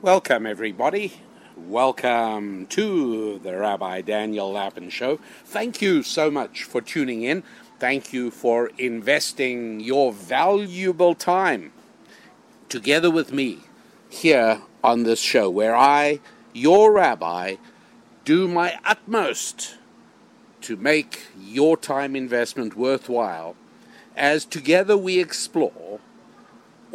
Welcome, everybody. Welcome to the Rabbi Daniel Lapin Show. Thank you so much for tuning in. Thank you for investing your valuable time together with me here on this show, where I, your rabbi, do my utmost to make your time investment worthwhile, as together we explore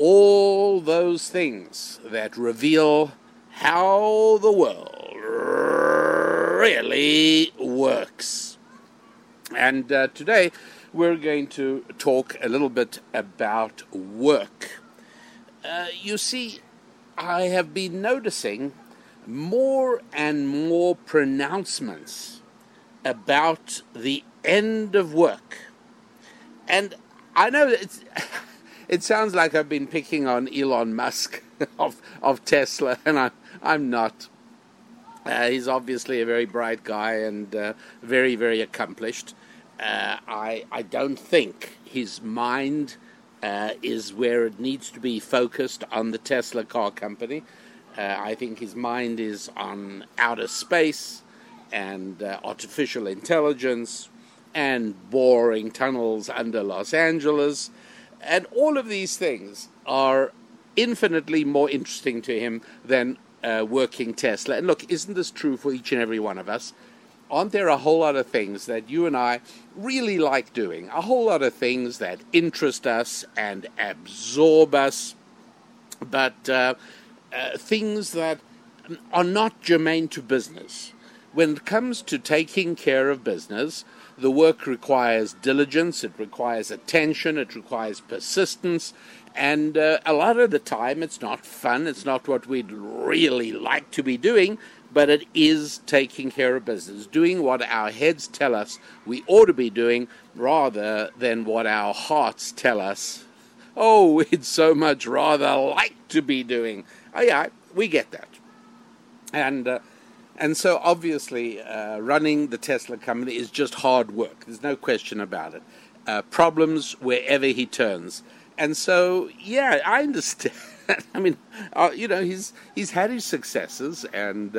all those things that reveal how the world really works. And today we're going to talk a little bit about work. You see, I have been noticing more and more pronouncements about the end of work. And I know it's it sounds like I've been picking on Elon Musk of Tesla, and I'm not. He's obviously a very bright guy and very, very accomplished. I don't think his mind is where it needs to be focused on the Tesla car company. I think his mind is on outer space and artificial intelligence and boring tunnels under Los Angeles. And all of these things are infinitely more interesting to him than working Tesla. And look, isn't this true for each and every one of us? Aren't there a whole lot of things that you and I really like doing? A whole lot of things that interest us and absorb us, but things that are not germane to business. When it comes to taking care of business, the work requires diligence, it requires attention, it requires persistence, and a lot of the time it's not fun, it's not what we'd really like to be doing, but it is taking care of business, doing what our heads tell us we ought to be doing rather than what our hearts tell us, oh, we'd so much rather like to be doing. Oh yeah, we get that. And so, obviously, running the Tesla company is just hard work. There's no question about it. Problems wherever he turns. And so, yeah, I understand. I mean, he's had his successes, and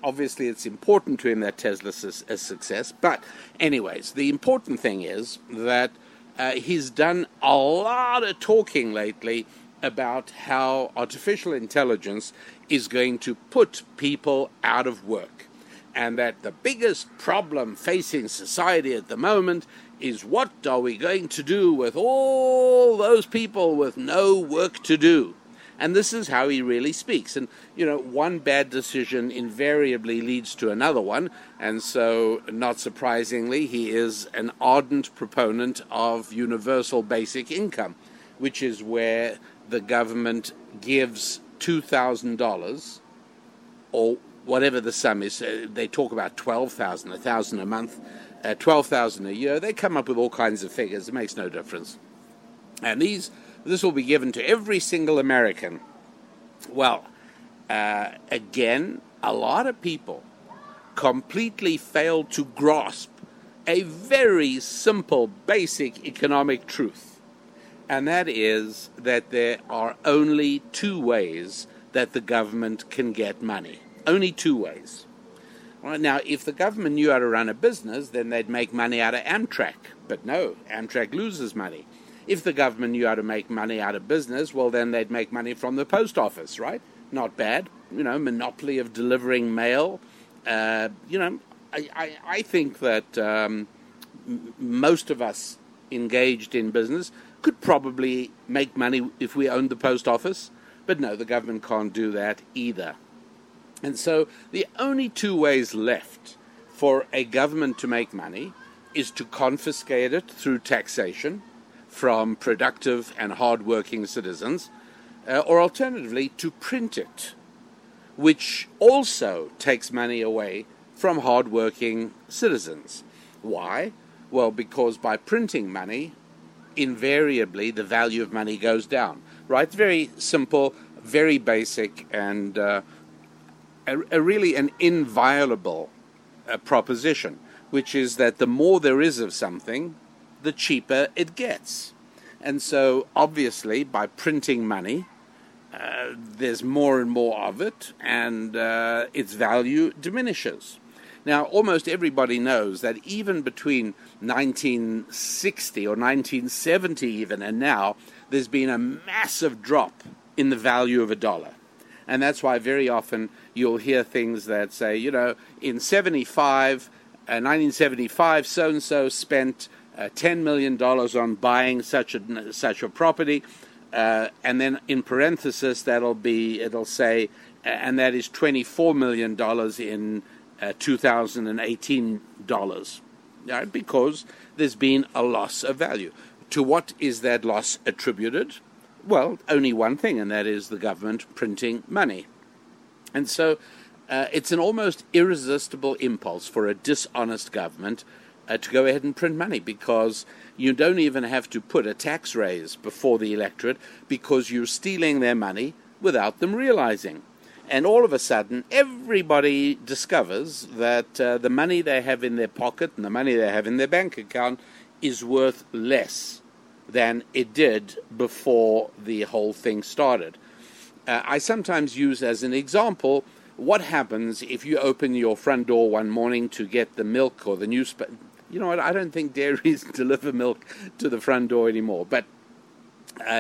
obviously it's important to him that Tesla's a success. But anyways, the important thing is that he's done a lot of talking lately about how artificial intelligence is going to put people out of work, and that the biggest problem facing society at the moment is what are we going to do with all those people with no work to do. And this is how he really speaks. And, one bad decision invariably leads to another one. And so, not surprisingly, he is an ardent proponent of universal basic income, which is where the government gives $2,000 or whatever the sum is. They talk about $12,000, $1,000 a month, $12,000 a year. They come up with all kinds of figures. It makes no difference. And this will be given to every single American. Well, again, a lot of people completely fail to grasp a very simple, basic economic truth. And that is that there are only two ways that the government can get money. Only two ways. Right, now, if the government knew how to run a business, then they'd make money out of Amtrak. But no, Amtrak loses money. If the government knew how to make money out of business, well, then they'd make money from the post office, right? Not bad. Monopoly of delivering mail. I think that most of us engaged in business could probably make money if we owned the post office, but no, the government can't do that either. And so the only two ways left for a government to make money is to confiscate it through taxation from productive and hard-working citizens, or alternatively to print it, which also takes money away from hard-working citizens. Why? Well, because by printing money, invariably the value of money goes down. Right? It's very simple, very basic, and really an inviolable proposition, which is that the more there is of something, the cheaper it gets. And so, obviously, by printing money, there's more and more of it, and its value diminishes. Now, almost everybody knows that even between 1960 or 1970 even and now, there's been a massive drop in the value of a dollar. And that's why very often you'll hear things that say, in 1975, so-and-so spent $10 million on buying such a property, and then in parenthesis it'll say, and that is $24 million in 2018 dollars, right? Because there's been a loss of value. To what is that loss attributed? Well, only one thing, and that is the government printing money. And so it's an almost irresistible impulse for a dishonest government to go ahead and print money, because you don't even have to put a tax raise before the electorate, because you're stealing their money without them realizing. And all of a sudden, everybody discovers that the money they have in their pocket and the money they have in their bank account is worth less than it did before the whole thing started. I sometimes use as an example what happens if you open your front door one morning to get the milk or the newspaper. You know what? I don't think dairies deliver milk to the front door anymore. But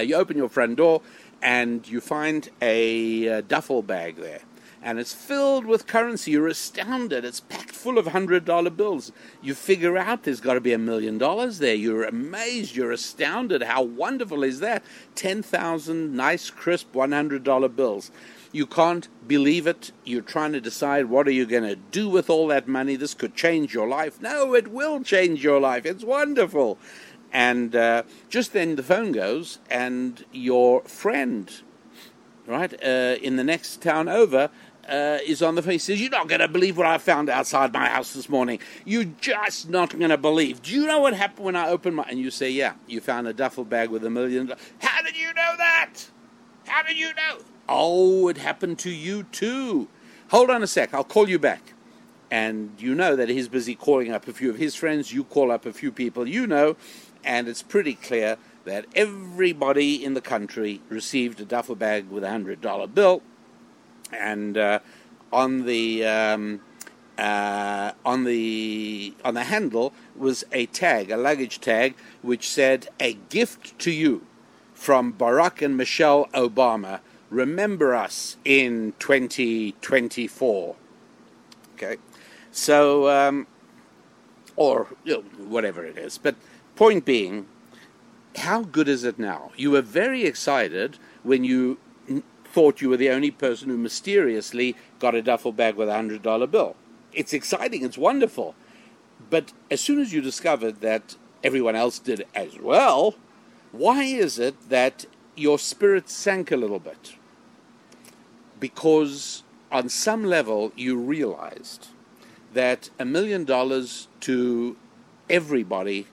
you open your front door and you find a duffel bag there, and it's filled with currency. You're astounded. It's packed full of $100 bills. You figure out there's got to be $1 million there. You're amazed. You're astounded. How wonderful is that? 10,000 nice, crisp $100 bills. You can't believe it. You're trying to decide, what are you going to do with all that money? This could change your life. No, it will change your life. It's wonderful. And just then the phone goes, and your friend, right, in the next town over, is on the phone. He says, "You're not going to believe what I found outside my house this morning. You're just not going to believe. Do you know what happened when I opened my..." And you say, "Yeah, you found a duffel bag with $1 million. How did you know that? How did you know?" "Oh, it happened to you too. Hold on a sec, I'll call you back." And you know that he's busy calling up a few of his friends. You call up a few people you know, and it's pretty clear that everybody in the country received a duffel bag with a $100 bill, and on the handle was a tag, a luggage tag, which said, "A gift to you from Barack and Michelle Obama. Remember us in 2024." Okay, so or whatever it is, but point being, how good is it now? You were very excited when you thought you were the only person who mysteriously got a duffel bag with a $100 bill. It's exciting, it's wonderful. But as soon as you discovered that everyone else did as well, why is it that your spirit sank a little bit? Because on some level you realized that $1 million to everybody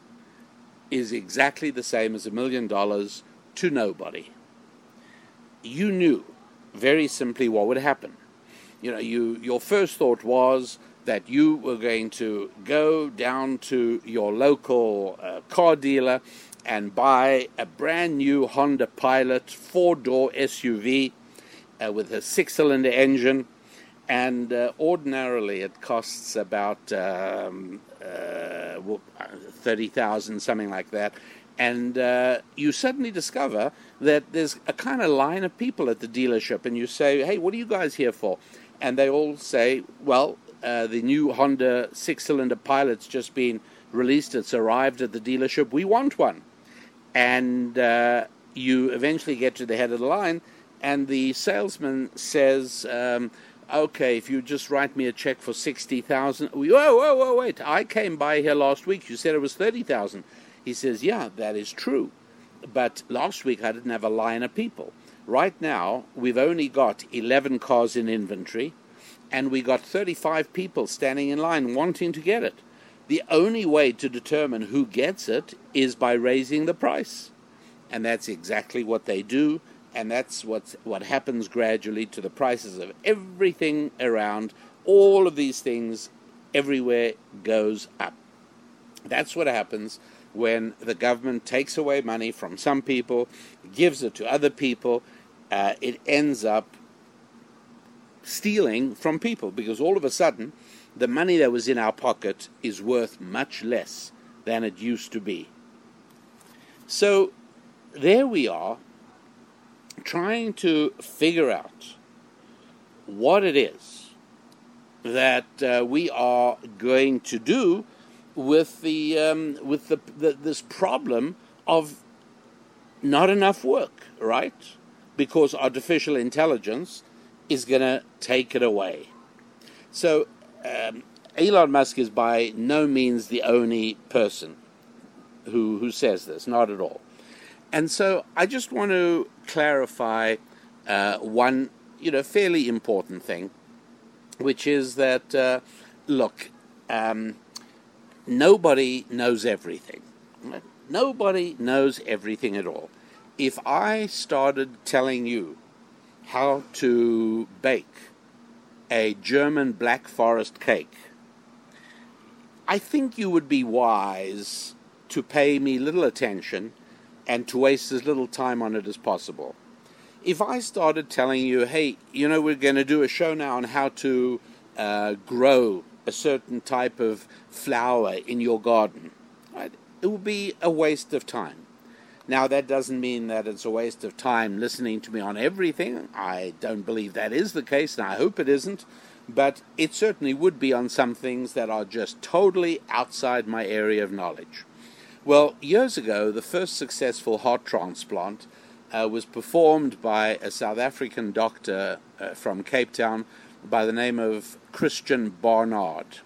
is exactly the same as $1 million to nobody. You knew very simply what would happen. Your first thought was that you were going to go down to your local car dealer and buy a brand new Honda Pilot 4-door SUV with a 6-cylinder engine, and ordinarily it costs about $30,000, something like that. And you suddenly discover that there's a kind of line of people at the dealership, and you say, "Hey, what are you guys here for?" And they all say, "Well, the new Honda 6-cylinder Pilot's just been released. It's arrived at the dealership. We want one." And you eventually get to the head of the line, and the salesman says, "Okay, if you just write me a check for $60,000. Whoa, wait. I came by here last week. You said it was $30,000. He says, "Yeah, that is true. But last week I didn't have a line of people. Right now, we've only got 11 cars in inventory, and we got 35 people standing in line wanting to get it. The only way to determine who gets it is by raising the price." And that's exactly what they do. And that's what happens gradually to the prices of everything around. All of these things everywhere goes up. That's what happens when the government takes away money from some people, gives it to other people. it ends up stealing from people, because all of a sudden the money that was in our pocket is worth much less than it used to be. So there we are, trying to figure out what it is that we are going to do with this problem of not enough work, right? Because artificial intelligence is going to take it away. So Elon Musk is by no means the only person who says this, not at all. And so I just want to clarify one, fairly important thing, which is that, look, nobody knows everything. Nobody knows everything at all. If I started telling you how to bake a German Black Forest cake, I think you would be wise to pay me little attention and to waste as little time on it as possible. If I started telling you, hey, we're going to do a show now on how to grow a certain type of flower in your garden, right, it would be a waste of time. Now, that doesn't mean that it's a waste of time listening to me on everything. I don't believe that is the case, and I hope it isn't. But it certainly would be on some things that are just totally outside my area of knowledge. Well, years ago, the first successful heart transplant was performed by a South African doctor from Cape Town by the name of Christian Barnard.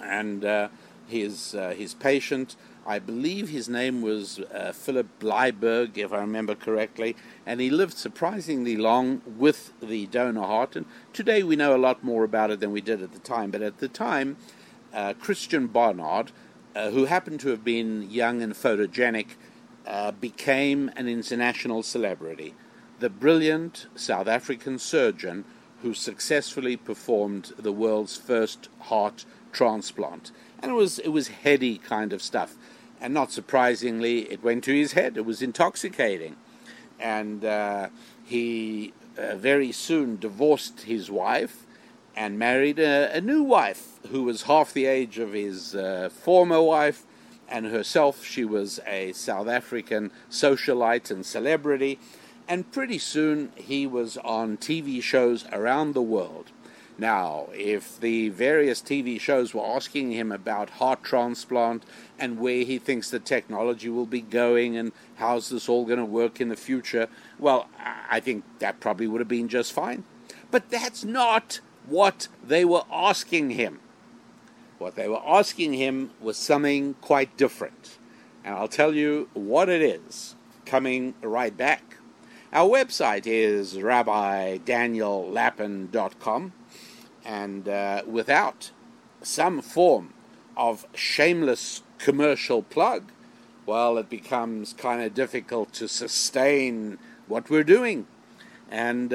And his patient, I believe his name was Philip Bleiberg, if I remember correctly, and he lived surprisingly long with the donor heart. And today we know a lot more about it than we did at the time. But at the time, Christian Barnard, who happened to have been young and photogenic, became an international celebrity. The brilliant South African surgeon who successfully performed the world's first heart transplant. And it was heady kind of stuff. And not surprisingly, it went to his head. It was intoxicating. And he very soon divorced his wife and married a new wife who was half the age of his former wife. And herself, she was a South African socialite and celebrity. And pretty soon, he was on TV shows around the world. Now, if the various TV shows were asking him about heart transplant and where he thinks the technology will be going and how's this all going to work in the future, well, I think that probably would have been just fine. But that's not what they were asking him. What they were asking him was something quite different. And I'll tell you what it is, coming right back. Our website is rabbidaniellapin.com. And without some form of shameless commercial plug, well, it becomes kind of difficult to sustain what we're doing. And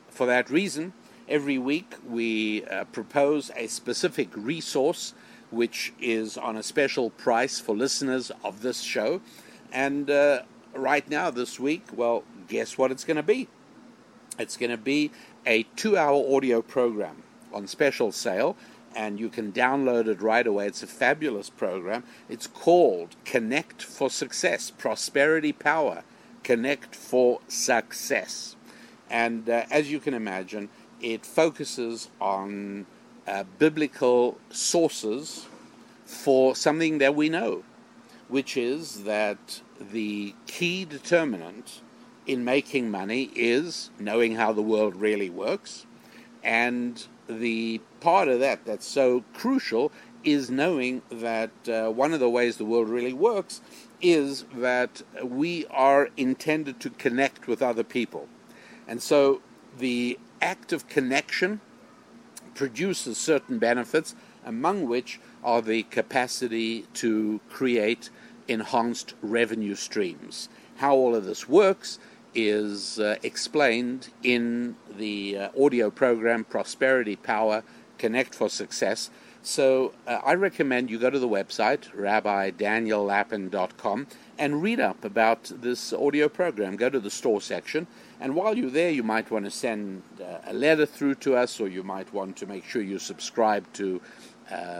for that reason, every week we propose a specific resource which is on a special price for listeners of this show. And right now, this week, well, guess what it's going to be? It's going to be a 2-hour audio program on special sale, and you can download it right away. It's a fabulous program. It's called Connect for Success, Prosperity Power, Connect for Success. And as you can imagine, it focuses on biblical sources for something that we know, which is that the key determinant in making money is knowing how the world really works. And the part of that that's so crucial is knowing that one of the ways the world really works is that we are intended to connect with other people. And so the act of connection produces certain benefits, among which are the capacity to create enhanced revenue streams. How all of this works is explained in the audio program Prosperity Power, Connect for Success. So I recommend you go to the website, rabbidaniellapin.com, and read up about this audio program. Go to the store section And while you're there, you might want to send a letter through to us, or you might want to make sure you subscribe to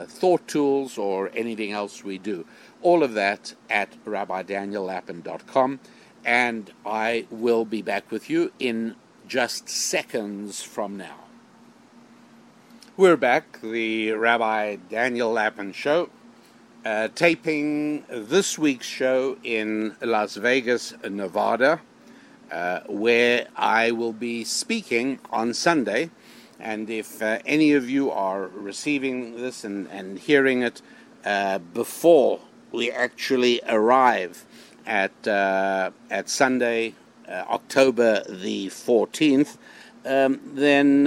Thought Tools or anything else we do. All of that at rabbidaniellapin.com. And I will be back with you in just seconds from now. We're back, the Rabbi Daniel Lapin Show, taping this week's show in Las Vegas, Nevada, where I will be speaking on Sunday. And if any of you are receiving this and hearing it before we actually arrive at Sunday, October the 14th, then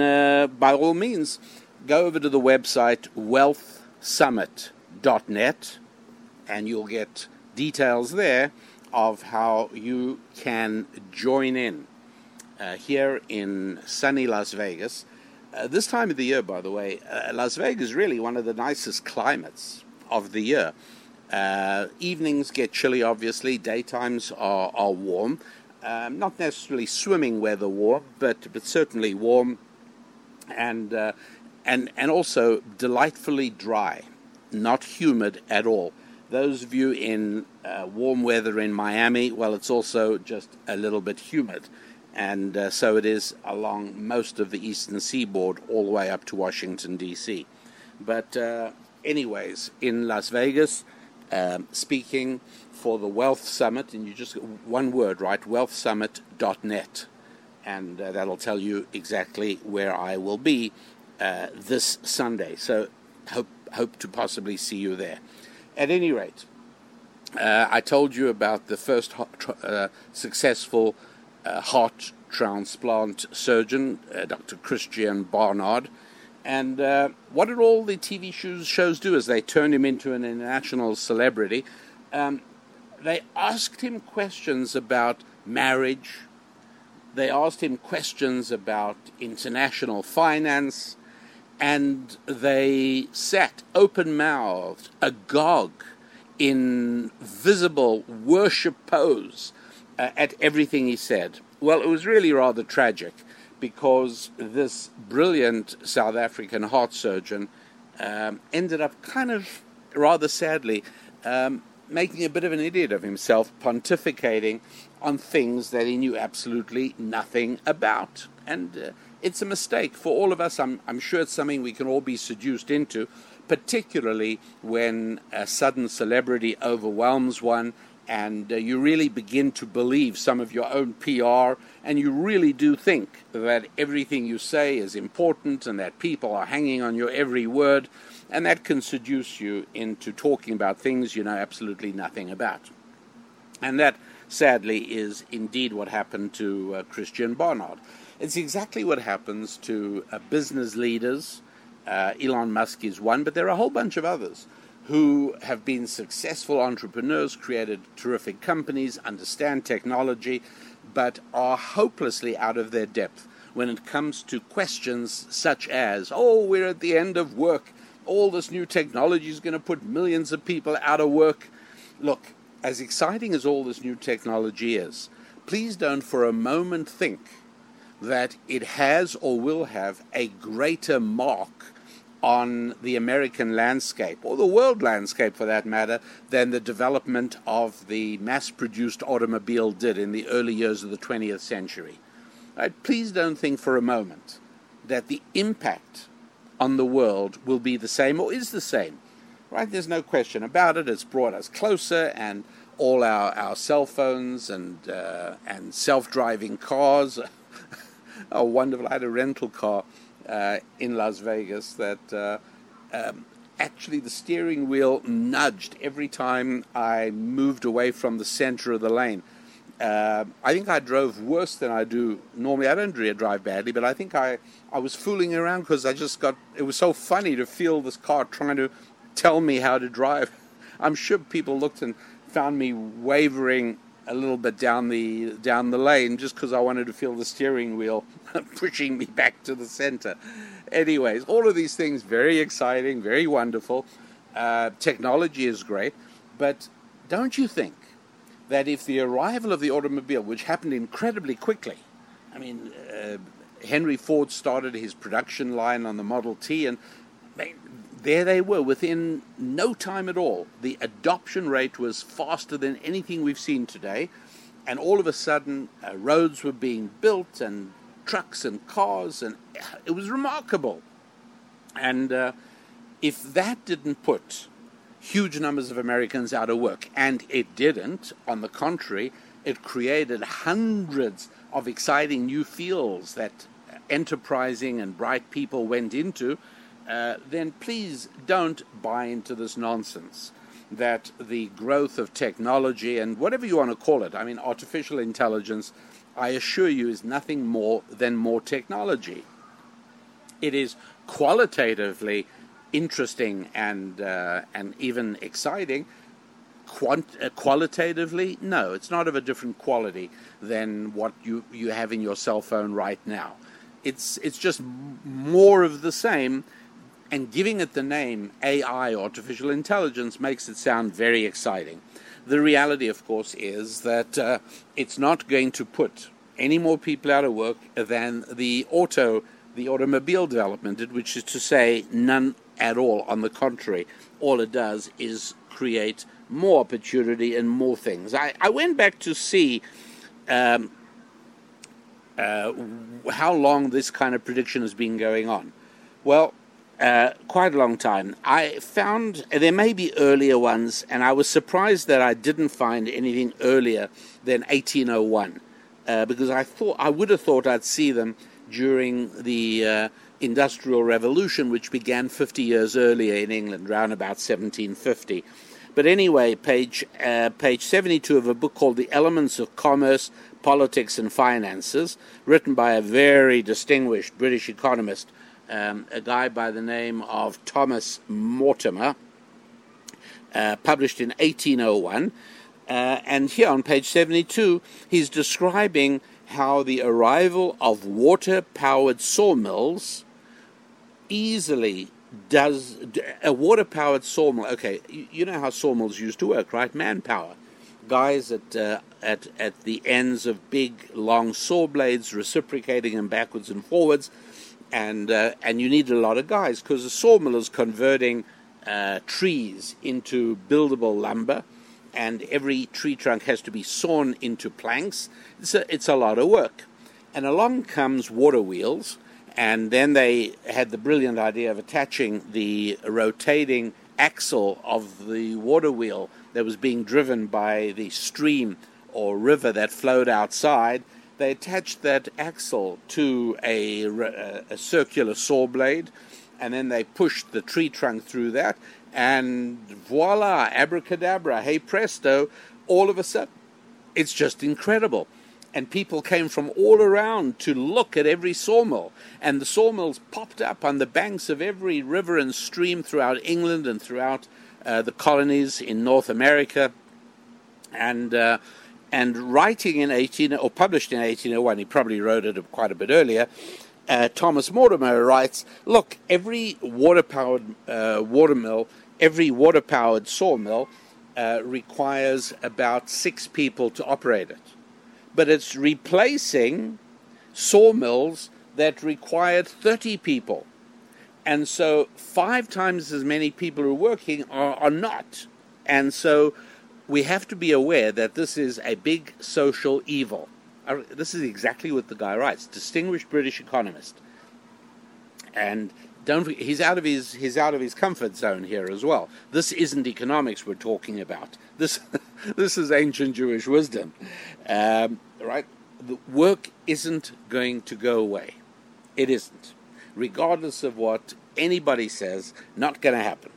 by all means, go over to the website wealthsummit.net, and you'll get details there of how you can join in here in sunny Las Vegas. This time of the year, by the way, Las Vegas is really one of the nicest climates of the year. Evenings get chilly, obviously. Daytimes are warm. Not necessarily swimming weather warm, but certainly warm, and also delightfully dry, not humid at all. Those of you in warm weather in Miami, well, it's also just a little bit humid. And so it is along most of the eastern seaboard all the way up to Washington, D.C. But anyways, in Las Vegas, speaking for the Wealth Summit, and you just one word, right, wealthsummit.net, and that'll tell you exactly where I will be this Sunday. So hope to possibly see you there. At any rate, I told you about the first successful heart transplant surgeon, Dr. Christian Barnard. And what did all the TV shows do as they turned him into an international celebrity? They asked him questions about marriage. They asked him questions about international finance. And they sat open-mouthed, agog, in visible worship pose at everything he said. Well, it was really rather tragic, because this brilliant South African heart surgeon ended up kind of, rather sadly, making a bit of an idiot of himself, pontificating on things that he knew absolutely nothing about. And it's a mistake for all of us. I'm sure it's something we can all be seduced into, particularly when a sudden celebrity overwhelms one, and you really begin to believe some of your own PR, and you really do think that everything you say is important and that people are hanging on your every word, and that can seduce you into talking about things you know absolutely nothing about. And that, sadly, is indeed what happened to Christian Barnard. It's exactly what happens to business leaders. Elon Musk is one, but there are a whole bunch of others who have been successful entrepreneurs, created terrific companies, understand technology, but are hopelessly out of their depth when it comes to questions such as, oh, we're at the end of work, all this new technology is going to put millions of people out of work. Look, as exciting as all this new technology is, please don't for a moment think that it has or will have a greater mark on the American landscape, or the world landscape for that matter, than the development of the mass-produced automobile did in the early years of the 20th century. Right? Please don't think for a moment that the impact on the world will be the same or is the same. Right? There's no question about it. It's brought us closer, and all our cell phones and self-driving cars are wonderful. I had a rental car in Las Vegas that actually the steering wheel nudged every time I moved away from the center of the lane. I think I drove worse than I do normally. I don't really drive badly, but I think I was fooling around because it was so funny to feel this car trying to tell me how to drive. I'm sure people looked and found me wavering a little bit down the lane just because I wanted to feel the steering wheel pushing me back to the center. Anyways, all of these things, very exciting, very wonderful. Technology is great, but don't you think that if the arrival of the automobile, which happened incredibly quickly, I mean, Henry Ford started his production line on the Model T, and there they were within no time at all. The adoption rate was faster than anything we've seen today, and all of a sudden roads were being built and trucks and cars, and it was remarkable. And if that didn't put huge numbers of Americans out of work, and it didn't, on the contrary, it created hundreds of exciting new fields that enterprising and bright people went into, then please don't buy into this nonsense that the growth of technology, and whatever you want to call it, I mean, artificial intelligence, I assure you, is nothing more than more technology. It is qualitatively interesting and even exciting. Qualitatively, no, it's not of a different quality than what you have in your cell phone right now. It's just more of the same, and giving it the name AI, artificial intelligence, makes it sound very exciting. The reality, of course, is that it's not going to put any more people out of work than the automobile development, which is to say none at all. On the contrary, all it does is create more opportunity and more things. I went back to see how long this kind of prediction has been going on. Well, quite a long time. I found there may be earlier ones, and I was surprised that I didn't find anything earlier than 1801, because I would have thought I'd see them during the Industrial Revolution, which began 50 years earlier in England, around about 1750. But anyway, page 72 of a book called The Elements of Commerce, Politics and Finances, written by a very distinguished British economist, a guy by the name of Thomas Mortimer, published in 1801. And here on page 72, he's describing how the arrival of water-powered sawmills easily does a water-powered sawmill. Okay, you know how sawmills used to work, right? Manpower, guys at the ends of big, long saw blades, reciprocating them backwards and forwards, and you need a lot of guys because the sawmill is converting trees into buildable lumber, and every tree trunk has to be sawn into planks. It's a lot of work, and along comes water wheels. And then they had the brilliant idea of attaching the rotating axle of the water wheel that was being driven by the stream or river that flowed outside. They attached that axle to a circular saw blade, and then they pushed the tree trunk through that, and voila, abracadabra, hey presto, all of a sudden, it's just incredible. And people came from all around to look at every sawmill. And the sawmills popped up on the banks of every river and stream throughout England and throughout the colonies in North America. And writing in published in 1801, he probably wrote it quite a bit earlier, Thomas Mortimer writes, look, every water-powered watermill, every water-powered sawmill requires about 6 people to operate it. But it's replacing sawmills that required 30 people. And so 5 times as many people who are working are not. And so we have to be aware that this is a big social evil. This is exactly what the guy writes, distinguished British economist. And he's out of his comfort zone here as well. This isn't economics we're talking about. This is ancient Jewish wisdom, right? The work isn't going to go away. It isn't, regardless of what anybody says. Not going to happen.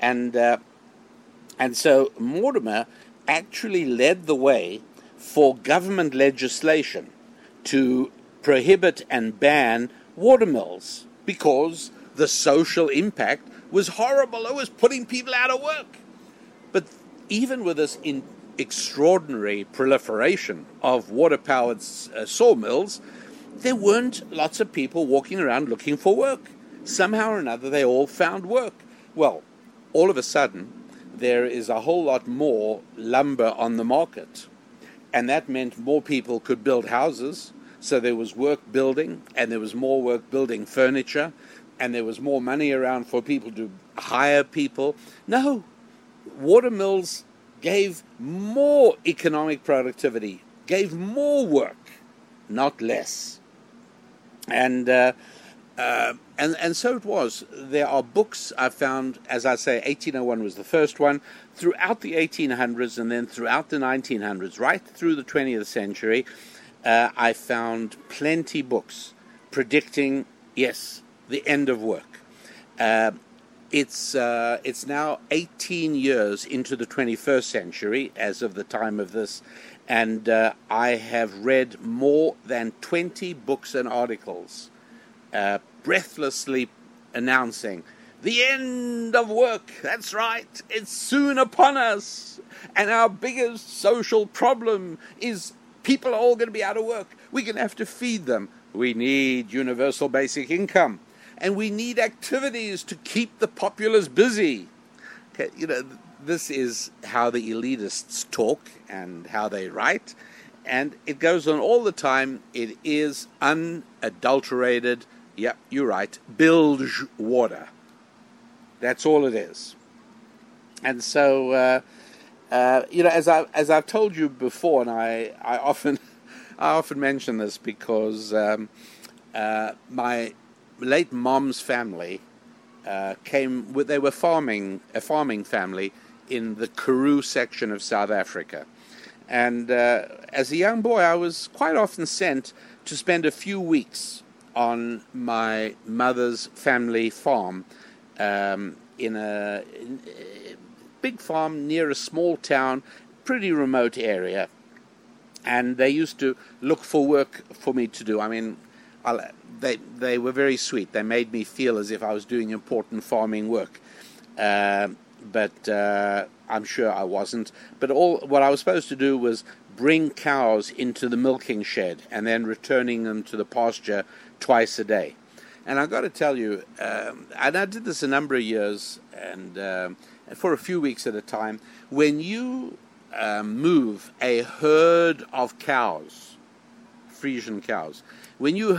And so Mortimer actually led the way for government legislation to prohibit and ban watermills because the social impact was horrible. It was putting people out of work. But even with this extraordinary proliferation of water-powered sawmills, there weren't lots of people walking around looking for work. Somehow or another, they all found work. Well, all of a sudden, there is a whole lot more lumber on the market. And that meant more people could build houses, So there was work building, and there was more work building furniture, and there was more money around for people to hire people. No, watermills gave more economic productivity, gave more work, not less. And so it was. There are books I found, as I say, 1801 was the first one, throughout the 1800s and then throughout the 1900s, right through the 20th century, I found plenty books predicting, yes, the end of work. It's now 18 years into the 21st century as of the time of this, and I have read more than 20 books and articles breathlessly announcing the end of work. That's right, it's soon upon us, and our biggest social problem is people are all going to be out of work. We're going to have to feed them. We need universal basic income, and we need activities to keep the populace busy. Okay, this is how the elitists talk and how they write, and it goes on all the time. It is unadulterated, yep, you're right, bilge water. That's all it is. And so, as I've told you before, and I often mention this because my late mom's family they were a farming family in the Karoo section of South Africa. And as a young boy, I was quite often sent to spend a few weeks on my mother's family farm, in a big farm near a small town, pretty remote area. And they used to look for work for me to do. I mean, they were very sweet. They made me feel as if I was doing important farming work. But I'm sure I wasn't. But what I was supposed to do was bring cows into the milking shed and then returning them to the pasture twice a day. And I've got to tell you, and I did this a number of years, and for a few weeks at a time, when you move a herd of cows, Frisian cows, when you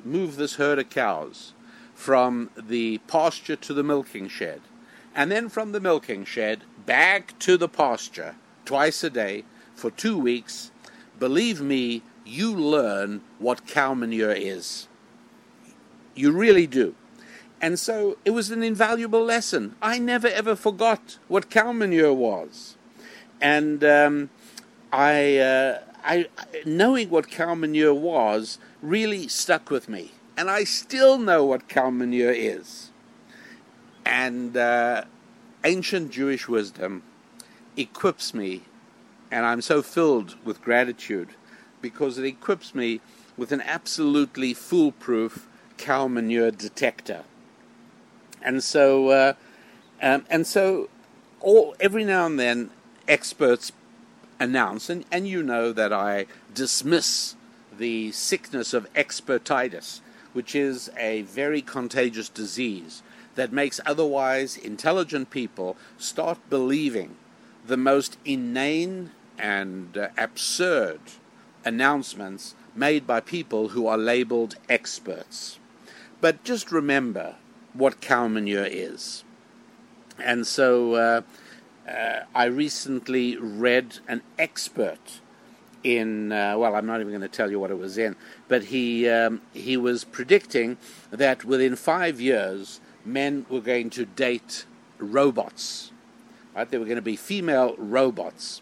move this herd of cows from the pasture to the milking shed, and then from the milking shed back to the pasture twice a day for 2 weeks, believe me, you learn what cow manure is. You really do. And so it was an invaluable lesson. I never ever forgot what cow manure was. And I knowing what cow manure was really stuck with me. And I still know what cow manure is. And ancient Jewish wisdom equips me, and I'm so filled with gratitude because it equips me with an absolutely foolproof cow manure detector. And so every now and then experts announce, and you know that I dismiss the sickness of expertitis, which is a very contagious disease that makes otherwise intelligent people start believing the most inane and absurd announcements made by people who are labeled experts. But just remember what cow manure is. And so I recently read an expert in, well, I'm not even going to tell you what it was in, but he was predicting that within 5 years, men were going to date robots. Right? There were going to be female robots.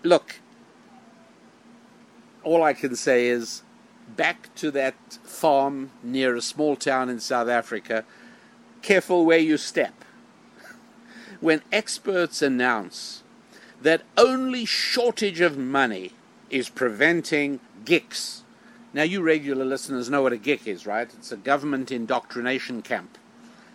Look, all I can say is, back to that farm near a small town in South Africa, careful where you step. When experts announce that only shortage of money is preventing GICs. Now, you regular listeners know what a GIC is, right? It's a government indoctrination camp.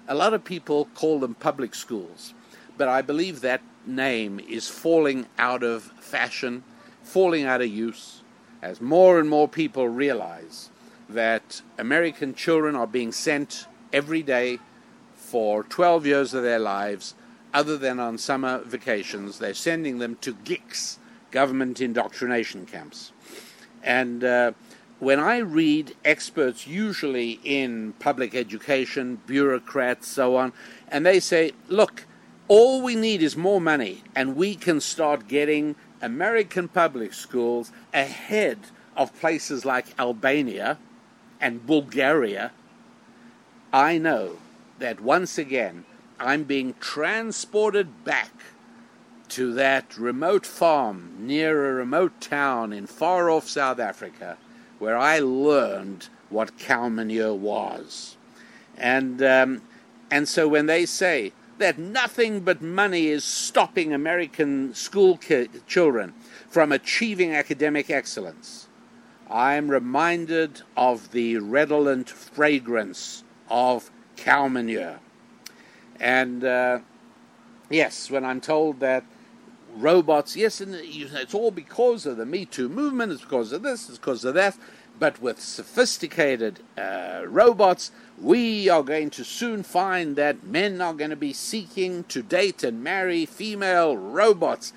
A lot of people call them public schools, but I believe that name is falling out of fashion, falling out of use, as more and more people realize that American children are being sent every day for 12 years of their lives, other than on summer vacations. They're sending them to GICs, government indoctrination camps. And when I read experts, usually in public education, bureaucrats, so on, and they say, look, all we need is more money, and we can start getting American public schools ahead of places like Albania and Bulgaria, I know that once again I'm being transported back to that remote farm near a remote town in far-off South Africa where I learned what cow manure was. And so when they say that nothing but money is stopping American school children from achieving academic excellence, I am reminded of the redolent fragrance of cow manure. And yes, when I'm told that robots, yes, and it's all because of the Me Too movement, it's because of this, it's because of that, but with sophisticated robots, we are going to soon find that men are going to be seeking to date and marry female robots.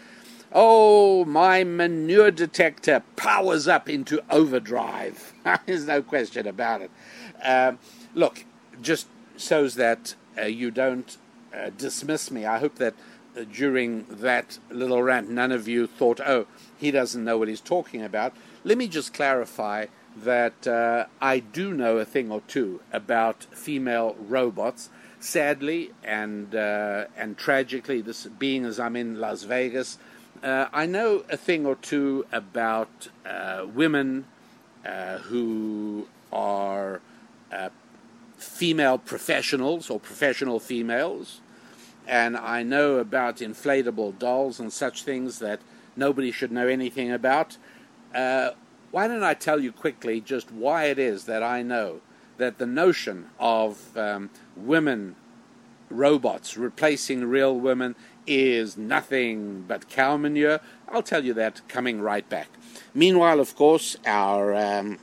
Oh, my manure detector powers up into overdrive. There's no question about it. Look, just so that you don't dismiss me, I hope that during that little rant, none of you thought, oh, he doesn't know what he's talking about. Let me just clarify that I do know a thing or two about female robots. Sadly and tragically, this being as I'm in Las Vegas, I know a thing or two about women who are female professionals or professional females, and I know about inflatable dolls and such things that nobody should know anything about. Why don't I tell you quickly just why it is that I know that the notion of women robots replacing real women is nothing but cow manure? I'll tell you that coming right back. Meanwhile, of course, our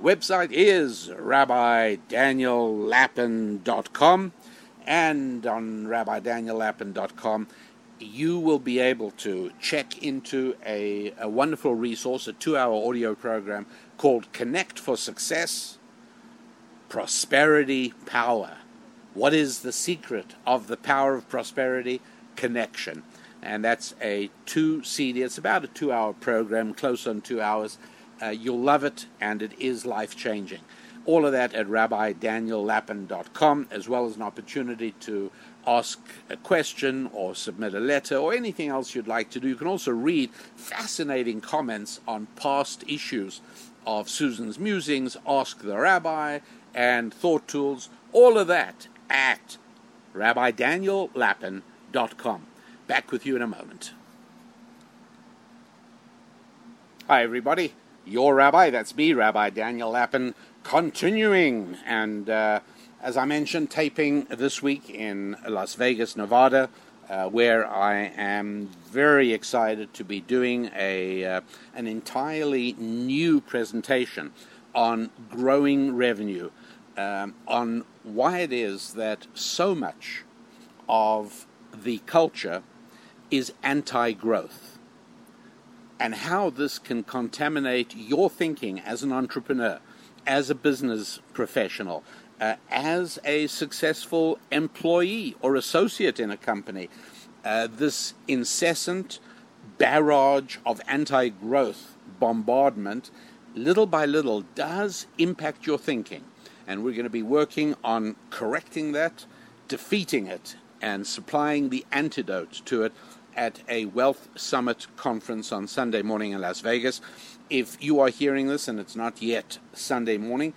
website is rabbidaniellapin.com, and on rabbidaniellapin.com you will be able to check into a wonderful resource, a 2-hour audio program called Connect for Success, Prosperity Power. What is the secret of the power of prosperity? Connection. And that's a 2-CD. It's about a 2-hour program, close on 2 hours. You'll love it, and it is life-changing. All of that at rabbidaniellapin.com, as well as an opportunity to ask a question or submit a letter or anything else you'd like to do. You can also read fascinating comments on past issues of Susan's Musings, Ask the Rabbi, and Thought Tools. All of that at rabbidaniellapin.com. Back with you in a moment. Hi, everybody. Your rabbi, that's me, Rabbi Daniel Lapin, continuing. And as I mentioned, taping this week in Las Vegas, Nevada, where I am very excited to be doing an entirely new presentation on growing revenue, on why it is that so much of the culture is anti-growth, and how this can contaminate your thinking as an entrepreneur, as a business professional, as a successful employee or associate in a company. This incessant barrage of anti-growth bombardment, little by little, does impact your thinking. And we're going to be working on correcting that, defeating it, and supplying the antidote to it at a Wealth Summit conference on Sunday morning in Las Vegas. If you are hearing this and it's not yet Sunday morning,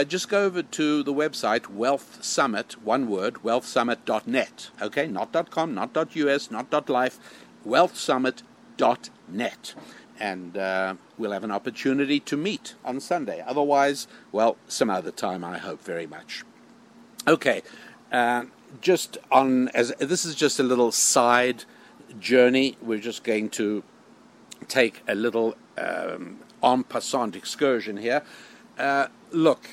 just go over to the website, Wealth Summit, one word, wealthsummit.net. Okay, not .com, not .us, not .life, wealthsummit.net. And we'll have an opportunity to meet on Sunday. Otherwise, well, some other time, I hope very much. Okay, just on, as this is just a little side journey, we're just going to take a little en passant excursion here. Look,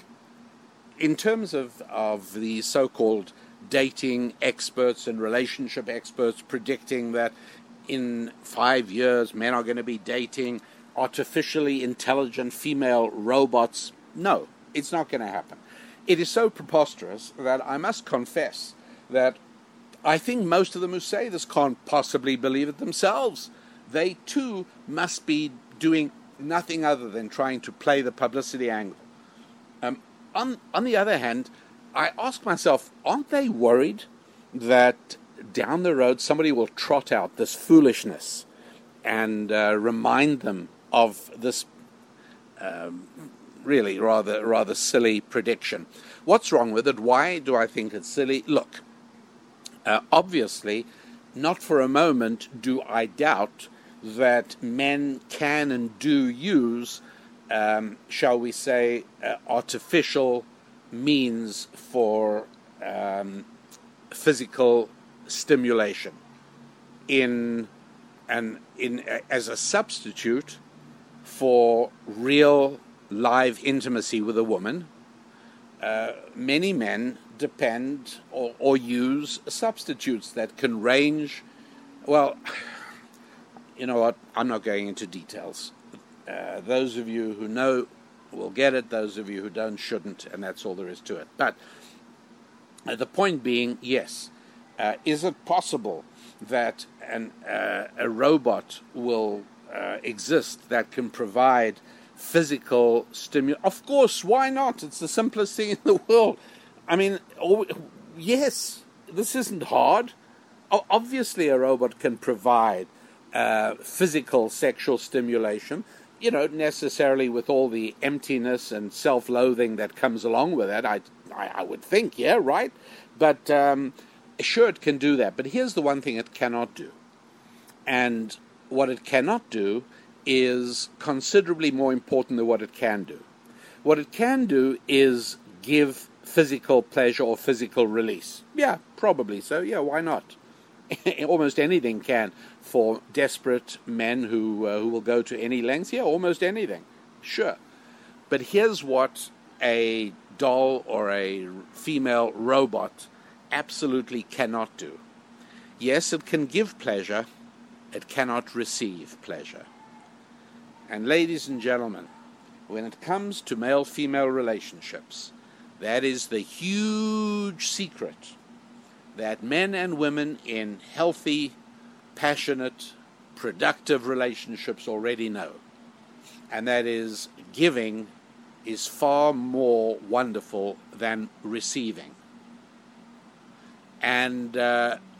in terms of the so-called dating experts and relationship experts predicting that in 5 years men are going to be dating artificially intelligent female robots. No, it's not going to happen. It is so preposterous that I must confess that I think most of them who say this can't possibly believe it themselves. They too must be doing nothing other than trying to play the publicity angle. On the other hand, I ask myself, aren't they worried that down the road somebody will trot out this foolishness and remind them of this really rather silly prediction? What's wrong with it? Why do I think it's silly? Look, obviously, not for a moment do I doubt that men can and do use, shall we say, artificial means for physical stimulation as a substitute for real live intimacy with a woman. Many men depend or use substitutes that can range. Well, you know what? I'm not going into details. Those of you who know will get it. Those of you who don't shouldn't, and that's all there is to it. But the point being, yes, is it possible that a robot will exist that can provide physical stimulation? Of course, why not? It's the simplest thing in the world. I mean, yes, this isn't hard. Obviously, a robot can provide physical sexual stimulation, necessarily with all the emptiness and self-loathing that comes along with that. I would think, yeah, right? But sure, it can do that. But here's the one thing it cannot do. And what it cannot do is considerably more important than what it can do. What it can do is give physical pleasure or physical release. Yeah, probably so. Yeah, why not? Almost anything can for desperate men who will go to any lengths. Yeah, almost anything. Sure. But here's what a doll or a female robot absolutely cannot do. Yes, it can give pleasure. It cannot receive pleasure. And ladies and gentlemen, when it comes to male-female relationships, that is the huge secret that men and women in healthy, passionate, productive relationships already know. And that is, giving is far more wonderful than receiving. And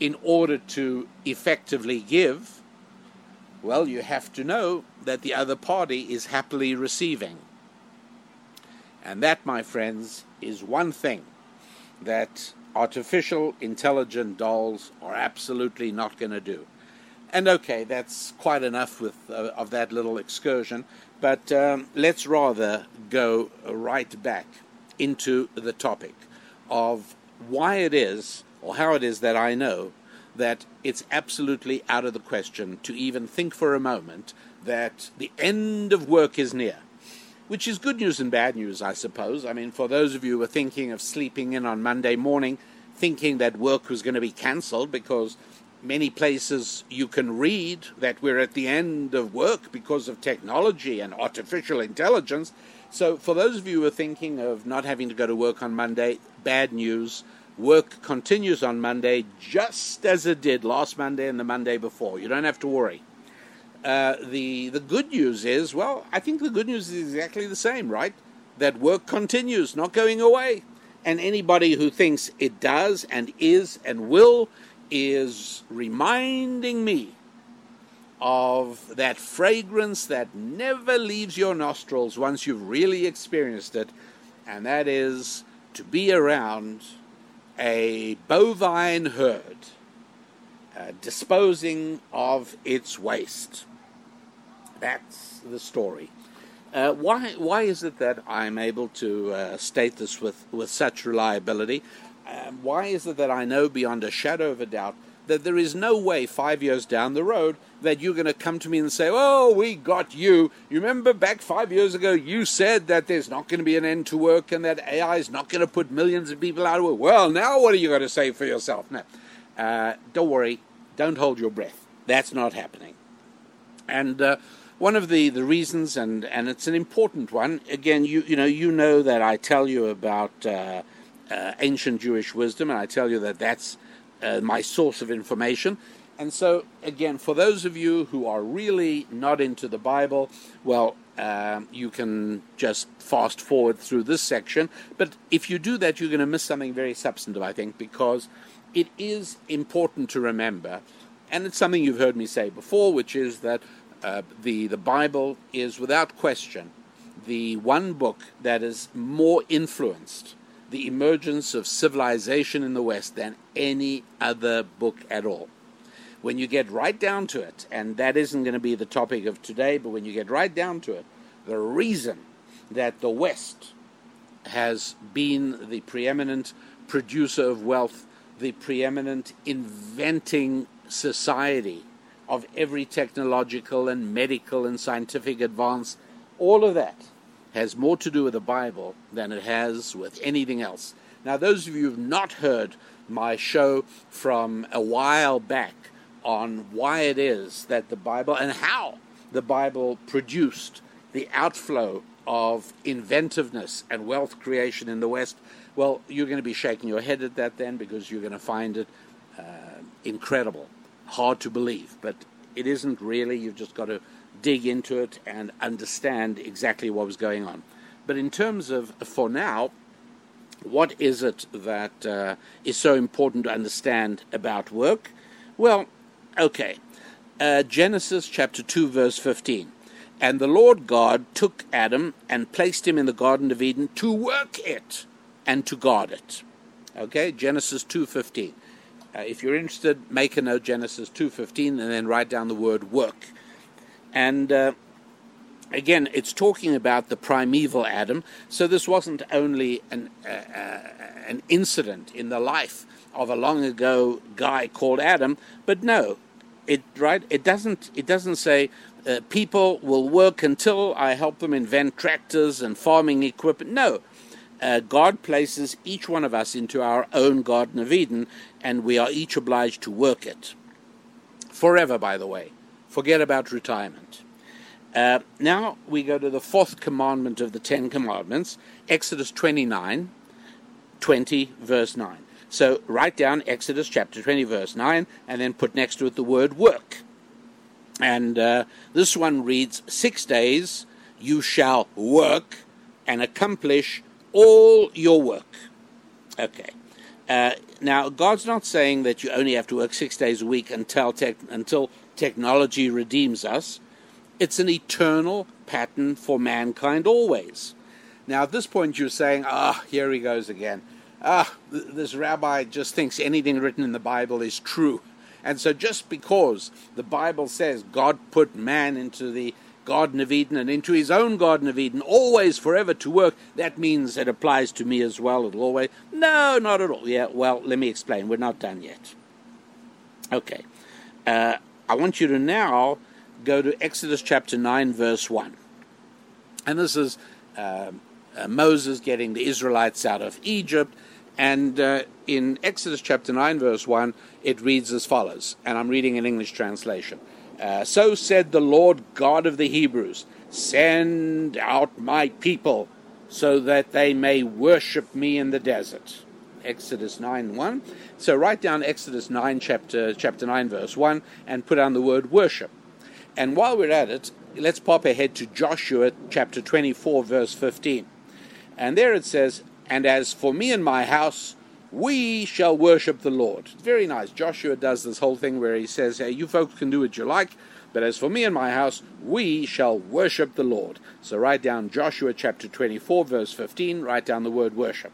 in order to effectively give, well, you have to know that the other party is happily receiving. And that, my friends, is one thing that artificial intelligent dolls are absolutely not going to do. And okay, that's quite enough of that little excursion, but let's rather go right back into the topic of why it is, or how it is that I know that it's absolutely out of the question to even think for a moment that the end of work is near. Which is good news and bad news, I suppose. I mean, for those of you who are thinking of sleeping in on Monday morning, thinking that work was going to be cancelled because many places you can read that we're at the end of work because of technology and artificial intelligence. So for those of you who are thinking of not having to go to work on Monday, bad news. Work continues on Monday just as it did last Monday and the Monday before. You don't have to worry. The good news is, well, I think the good news is exactly the same, right? That work continues, not going away. And anybody who thinks it does and is and will is reminding me of that fragrance that never leaves your nostrils once you've really experienced it, and that is to be around a bovine herd disposing of its waste. That's the story. Why is it that I'm able to state this with such reliability? Why is it that I know beyond a shadow of a doubt that there is no way 5 years down the road that you're going to come to me and say, oh, we got you. You remember back 5 years ago you said that there's not going to be an end to work and that AI is not going to put millions of people out of work. Well, now what are you going to say for yourself? No, don't worry. Don't hold your breath. That's not happening. And one of the reasons, and it's an important one, again, you know that I tell you about ancient Jewish wisdom, and I tell you that that's my source of information. And so, again, for those of you who are really not into the Bible, well, you can just fast forward through this section. But if you do that, you're going to miss something very substantive, I think, because it is important to remember, and it's something you've heard me say before, which is that the Bible is, without question, the one book that has more influenced the emergence of civilization in the West than any other book at all. When you get right down to it, and that isn't going to be the topic of today, but when you get right down to it, the reason that the West has been the preeminent producer of wealth, the preeminent inventing society of every technological and medical and scientific advance, all of that has more to do with the Bible than it has with anything else. Now, those of you who have not heard my show from a while back on why it is that the Bible and how the Bible produced the outflow of inventiveness and wealth creation in the West, well, you're going to be shaking your head at that then, because you're going to find it incredible, hard to believe. But it isn't really. You've just got to dig into it and understand exactly what was going on. But in terms of, for now, what is it that is so important to understand about work? Well, okay. Genesis chapter 2, verse 15. And the Lord God took Adam and placed him in the Garden of Eden to work it and to guard it. Okay, Genesis 2:15. If you're interested, make a note, Genesis 2:15, and then write down the word work. And again, it's talking about the primeval Adam. So this wasn't only an incident in the life of a long ago guy called Adam, but no, it doesn't say people will work until I help them invent tractors and farming equipment. No. God places each one of us into our own Garden of Eden, and we are each obliged to work it. Forever, by the way. Forget about retirement. Now we go to the fourth commandment of the Ten Commandments, Exodus 20, verse 9. So write down Exodus chapter 20, verse 9, and then put next to it the word work. And this one reads, 6 days you shall work and accomplish all your work. Okay. Now, God's not saying that you only have to work 6 days a week until technology redeems us. It's an eternal pattern for mankind always. Now, at this point, you're saying, here he goes again. This rabbi just thinks anything written in the Bible is true. And so just because the Bible says God put man into the Garden of Eden and into his own Garden of Eden, always, forever to work, that means it applies to me as well. It'll always. No, not at all. Yeah, well, let me explain. We're not done yet. Okay. I want you to now go to Exodus chapter 9, verse 1. And this is Moses getting the Israelites out of Egypt. And in Exodus chapter 9, verse 1, it reads as follows. And I'm reading an English translation. So said the Lord God of the Hebrews, send out my people so that they may worship me in the desert. Exodus 9:1. So write down Exodus 9, chapter 9, verse 1, and put on the word worship. And while we're at it, let's pop ahead to Joshua chapter 24, verse 15. And there it says, and as for me and my house, we shall worship the Lord. Very nice. Joshua does this whole thing where he says, hey, you folks can do what you like, but as for me and my house, we shall worship the Lord. So write down Joshua chapter 24, verse 15, write down the word worship.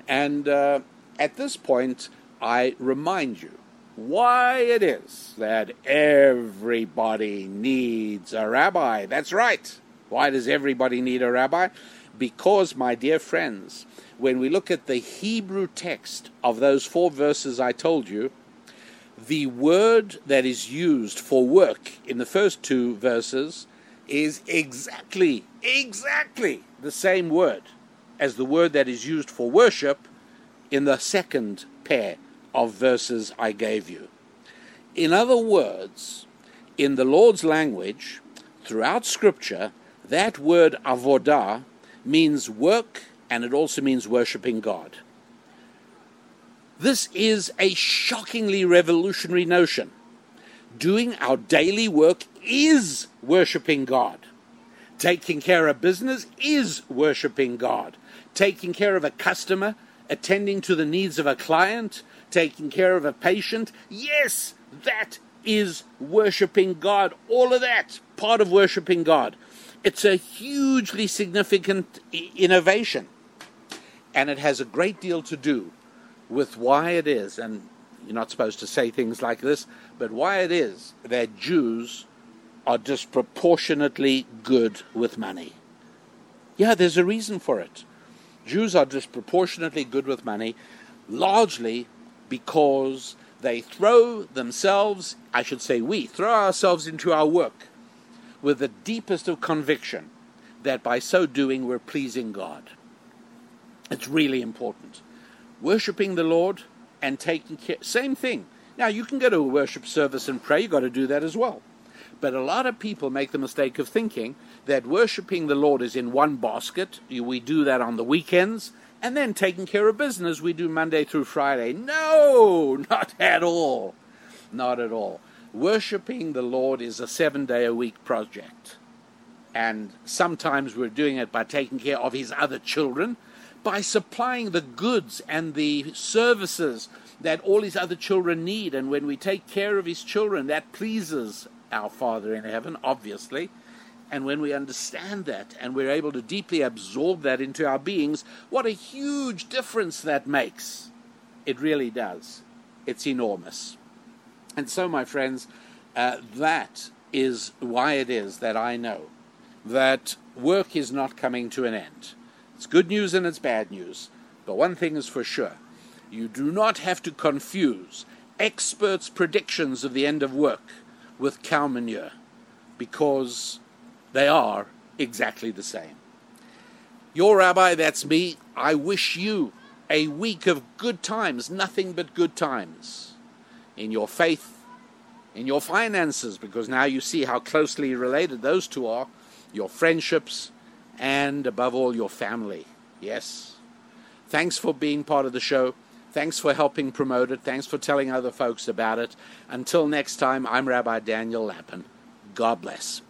And at this point, I remind you why it is that everybody needs a rabbi. That's right. Why does everybody need a rabbi? Because, my dear friends, when we look at the Hebrew text of those 4 verses I told you, the word that is used for work in the first 2 verses is exactly the same word as the word that is used for worship in the second pair of verses I gave you. In other words, in the Lord's language, throughout Scripture, that word avodah means work, and it also means worshiping God. This is a shockingly revolutionary notion. Doing our daily work is worshiping God. Taking care of business is worshiping God. Taking care of a customer, attending to the needs of a client, taking care of a patient, yes, that is worshiping God. All of that, part of worshiping God. It's a hugely significant innovation. And it has a great deal to do with why it is, and you're not supposed to say things like this, but why it is that Jews are disproportionately good with money. Yeah, there's a reason for it. Jews are disproportionately good with money, largely because they throw themselves, I should say we, throw ourselves into our work with the deepest of conviction that by so doing we're pleasing God. It's really important. Worshipping the Lord and taking care, same thing. Now, you can go to a worship service and pray, you've got to do that as well. But a lot of people make the mistake of thinking that worshipping the Lord is in one basket. We do that on the weekends, and then taking care of business we do Monday through Friday. No, not at all. Not at all. Worshipping the Lord is a 7-day-a-week project. And sometimes we're doing it by taking care of His other children, by supplying the goods and the services that all His other children need. And when we take care of His children, that pleases our Father in heaven, obviously. And when we understand that and we're able to deeply absorb that into our beings, what a huge difference that makes. It really does. It's enormous. And so, my friends, that is why it is that I know that work is not coming to an end. It's good news and it's bad news. But one thing is for sure. You do not have to confuse experts' predictions of the end of work with cow manure, because they are exactly the same. Your rabbi, that's me. I wish you a week of good times, nothing but good times, in your faith, in your finances, because now you see how closely related those two are, your friendships, and above all, your family. Yes. Thanks for being part of the show. Thanks for helping promote it. Thanks for telling other folks about it. Until next time, I'm Rabbi Daniel Lappin. God bless.